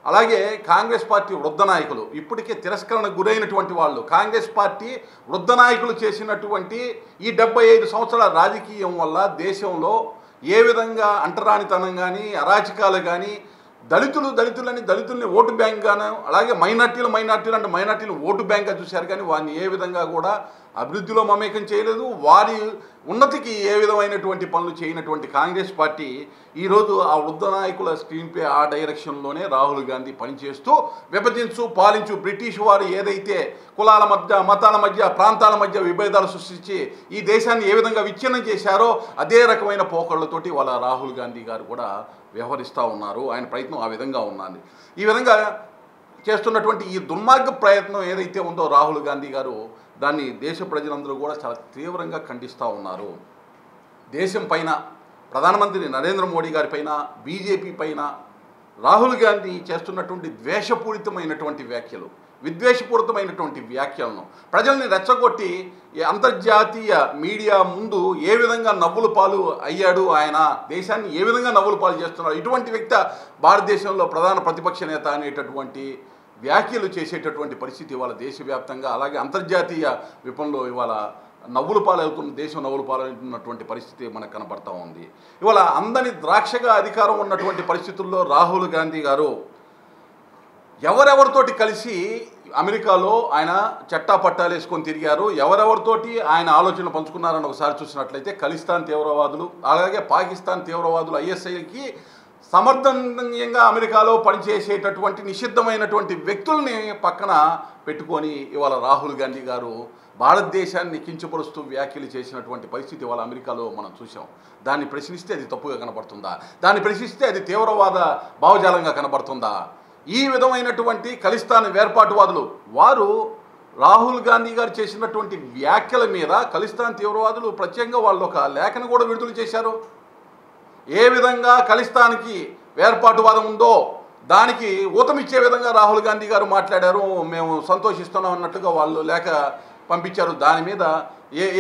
అలాగే కాంగ్రెస్ పార్టీ వృద్ధ నాయకులు ఇప్పటికే తిరస్కరణకు గురైనటువంటి వాళ్ళు కాంగ్రెస్ పార్టీ వృద్ధ నాయకులు చేసినటువంటి ఈ 75 సంవత్సరాల రాజకీయం వల్ల దేశంలో ఏ విధంగా అంటరానితనం కానీ అరాచకాలు కానీ దళితుల్ని ఓటు బ్యాంక్ గాను అలాగే మైనార్టీలు అంటే మైనార్టీలు ఓటు బ్యాంక్గా చూశారు కానీ వారిని ఏ విధంగా కూడా అభివృద్ధిలో మమేకం చేయలేదు. వారి ఉన్నతికి ఏ విధమైనటువంటి పనులు చేయనటువంటి కాంగ్రెస్ పార్టీ ఈరోజు ఆ వృద్ధ నాయకుల స్క్రీన్పై ఆ డైరెక్షన్లోనే రాహుల్ గాంధీ పనిచేస్తూ విభజించు పాలించు బ్రిటిష్ వారు ఏదైతే కులాల మధ్య మతాల మధ్య ప్రాంతాల మధ్య విభేదాలు సృష్టించి ఈ దేశాన్ని ఏ విధంగా విచ్ఛిన్నం చేశారో అదే రకమైన పోకళ్ళతోటి వాళ్ళ రాహుల్ గాంధీ గారు కూడా వ్యవహరిస్తూ ఉన్నారు. ఆయన ప్రయత్నం ఆ విధంగా ఉన్నది. ఈ విధంగా చేస్తున్నటువంటి ఈ దుర్మార్గ ప్రయత్నం ఏదైతే ఉందో రాహుల్ గాంధీ గారు దాన్ని దేశ ప్రజలందరూ కూడా చాలా తీవ్రంగా ఖండిస్తూ ఉన్నారు. దేశం పైన ప్రధానమంత్రి నరేంద్ర మోడీ గారి పైన బీజేపీ పైన రాహుల్ గాంధీ చేస్తున్నటువంటి ద్వేషపూరితమైనటువంటి వ్యాఖ్యలు విద్వేషపూరితమైనటువంటి వ్యాఖ్యలను ప్రజల్ని రెచ్చగొట్టి అంతర్జాతీయ మీడియా ముందు ఏ విధంగా నవ్వుల పాలు అయ్యాడు, ఆయన దేశాన్ని ఏ విధంగా నవ్వుల పాలు చేస్తున్నాడు, ఇటువంటి వ్యక్తి భారతదేశంలో ప్రధాన ప్రతిపక్ష నేత అనేటటువంటి వ్యాఖ్యలు చేసేటటువంటి పరిస్థితి ఇవాళ దేశవ్యాప్తంగా అలాగే అంతర్జాతీయ విపణిలో ఇవాళ నవ్వుల పాలవుతున్న దేశం నవ్వుల పాలవుతున్నటువంటి పరిస్థితి మనకు కనపడతా ఉంది. ఇవాళ అందని ద్రాక్షగా అధికారం ఉన్నటువంటి పరిస్థితుల్లో రాహుల్ గాంధీ గారు ఎవరెవరితోటి కలిసి అమెరికాలో ఆయన చట్టా పట్టాలు వేసుకొని తిరిగారు, ఎవరెవరితోటి ఆయన ఆలోచనలు పంచుకున్నారని ఒకసారి చూసినట్లయితే ఖలిస్తాన్ తీవ్రవాదులు అలాగే పాకిస్తాన్ తీవ్రవాదులు ఐఎస్ఐకి సమర్థనీయంగా అమెరికాలో పనిచేసేటటువంటి నిషిద్ధమైనటువంటి వ్యక్తుల్ని పక్కన పెట్టుకొని ఇవాళ రాహుల్ గాంధీ గారు భారతదేశాన్ని కించపరుస్తూ వ్యాఖ్యలు చేసినటువంటి పరిస్థితి ఇవాళ అమెరికాలో మనం చూసాం. దాన్ని ప్రశ్నిస్తే అది తప్పుగా కనబడుతుందా, దాన్ని ప్రశ్నిస్తే అది తీవ్రవాద భావజాలంగా కనబడుతుందా? ఈ విధమైనటువంటి ఖలిస్తాన్ వేర్పాటువాదులు వారు రాహుల్ గాంధీ గారు చేసినటువంటి వ్యాఖ్యల మీద ఖలిస్తాన్ తీవ్రవాదులు ప్రత్యేకంగా వాళ్ళు ఒక లేఖను కూడా విడుదల చేశారు. ఏ విధంగా ఖలిస్తాన్కి వేర్పాటువాదం ఉందో దానికి ఊతమిచ్చే విధంగా రాహుల్ గాంధీ గారు మాట్లాడారు, మేము సంతోషిస్తున్నాం అన్నట్టుగా వాళ్ళు లేఖ పంపించారు. దాని మీద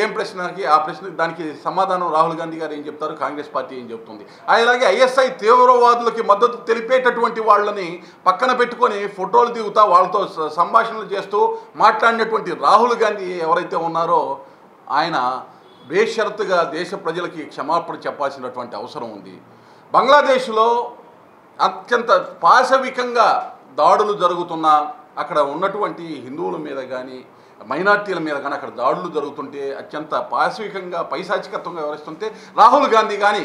ఏం ప్రశ్నకి ఆ ప్రశ్నకి దానికి సమాధానం రాహుల్ గాంధీ గారు ఏం చెప్తారు, కాంగ్రెస్ పార్టీ ఏం చెప్తుంది. అలాగే ఐఎస్ఐ తీవ్రవాదులకి మద్దతు తెలిపేటటువంటి వాళ్ళని పక్కన పెట్టుకొని ఫోటోలు దిగుతా వాళ్ళతో సంభాషణలు చేస్తూ మాట్లాడినటువంటి రాహుల్ గాంధీ ఎవరైతే ఉన్నారో ఆయన బేషరతుగా దేశ ప్రజలకి క్షమాపణ చెప్పాల్సినటువంటి అవసరం ఉంది. బంగ్లాదేశ్లో అత్యంత పాశవికంగా దాడులు జరుగుతున్నా అక్కడ ఉన్నటువంటి హిందువుల మీద కానీ మైనార్టీల మీద కానీ అక్కడ దాడులు జరుగుతుంటే అత్యంత పాశవికంగా పైశాచికత్వంగా వ్యవహరిస్తుంటే రాహుల్ గాంధీ కానీ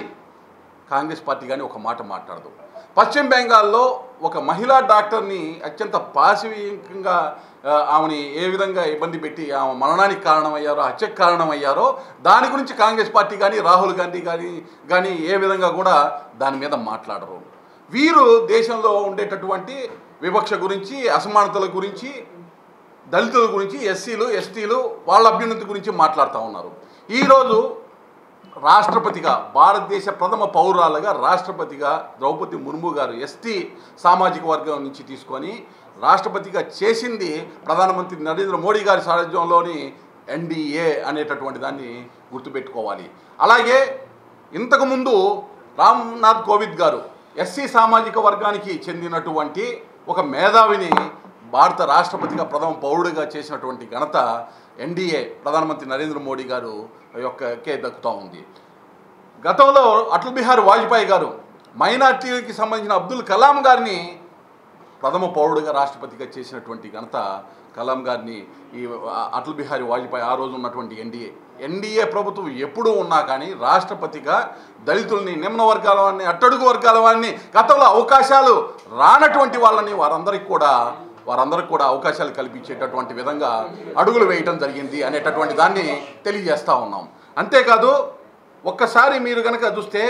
కాంగ్రెస్ పార్టీ కానీ ఒక మాట మాట్లాడదు. పశ్చిమ బెంగాల్లో ఒక మహిళా డాక్టర్ని అత్యంత పాశవికంగా ఆమెని ఏ విధంగా ఇబ్బంది పెట్టి ఆమె మరణానికి కారణమయ్యారో హత్యకు కారణమయ్యారో దాని గురించి కాంగ్రెస్ పార్టీ కానీ రాహుల్ గాంధీ కానీ ఏ విధంగా కూడా దాని మీద మాట్లాడరు. వీరు దేశంలో ఉండేటటువంటి వివక్ష గురించి అసమానతల గురించి దళితుల గురించి ఎస్సీలు ఎస్టీలు వాళ్ళ అభ్యున్నతి గురించి మాట్లాడుతూ ఉన్నారు. ఈరోజు రాష్ట్రపతిగా భారతదేశ ప్రథమ పౌరాలుగా రాష్ట్రపతిగా ద్రౌపది ముర్ము గారు ఎస్టీ సామాజిక వర్గం నుంచి తీసుకొని రాష్ట్రపతిగా చేసింది ప్రధానమంత్రి నరేంద్ర మోడీ గారి సారథ్యంలోని ఎన్డీఏ అనేటటువంటి దాన్ని గుర్తుపెట్టుకోవాలి. అలాగే ఇంతకుముందు రామ్నాథ్ కోవింద్ గారు ఎస్సీ సామాజిక వర్గానికి చెందినటువంటి ఒక మేధావిని భారత రాష్ట్రపతిగా ప్రథమ పౌరుడిగా చేసినటువంటి ఘనత ఎన్డీఏ ప్రధానమంత్రి నరేంద్ర మోడీ గారు యొక్కకే దక్కుతూ ఉంది. గతంలో అటల్ బిహారీ వాజ్పేయి గారు మైనార్టీలకి సంబంధించిన అబ్దుల్ కలాం గారిని ప్రథమ పౌరుడిగా రాష్ట్రపతిగా చేసినటువంటి ఘనత కలాం గారిని ఈ అటల్ బిహారీ వాజ్పేయి ఆ రోజు ఉన్నటువంటి ఎన్డీఏ ప్రభుత్వం ఎప్పుడూ ఉన్నా కానీ రాష్ట్రపతిగా దళితుల్ని నిమ్న వర్గాల వారిని అట్టడుగు వర్గాల వారిని గతంలో అవకాశాలు రానటువంటి వాళ్ళని వారందరికీ కూడా అవకాశాలు కల్పించేటటువంటి విధంగా అడుగులు వేయటం జరిగింది అనేటటువంటి దాన్ని తెలియజేస్తూ ఉన్నాం. అంతేకాదు ఒక్కసారి మీరు కనుక చూస్తే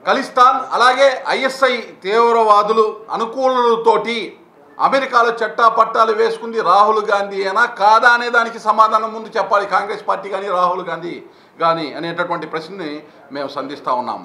ఖలిస్తాన్ అలాగే ఐఎస్ఐ తీవ్రవాదులు అనుకూలులతోటి అమెరికాలో చట్టా పట్టాలు వేసుకుంది రాహుల్ గాంధీ అయినా కాదా అనే దానికి సమాధానం ముందు చెప్పాలి కాంగ్రెస్ పార్టీ కానీ రాహుల్ గాంధీ కానీ అనేటటువంటి ప్రశ్నని మేము సంధిస్తూ ఉన్నాం.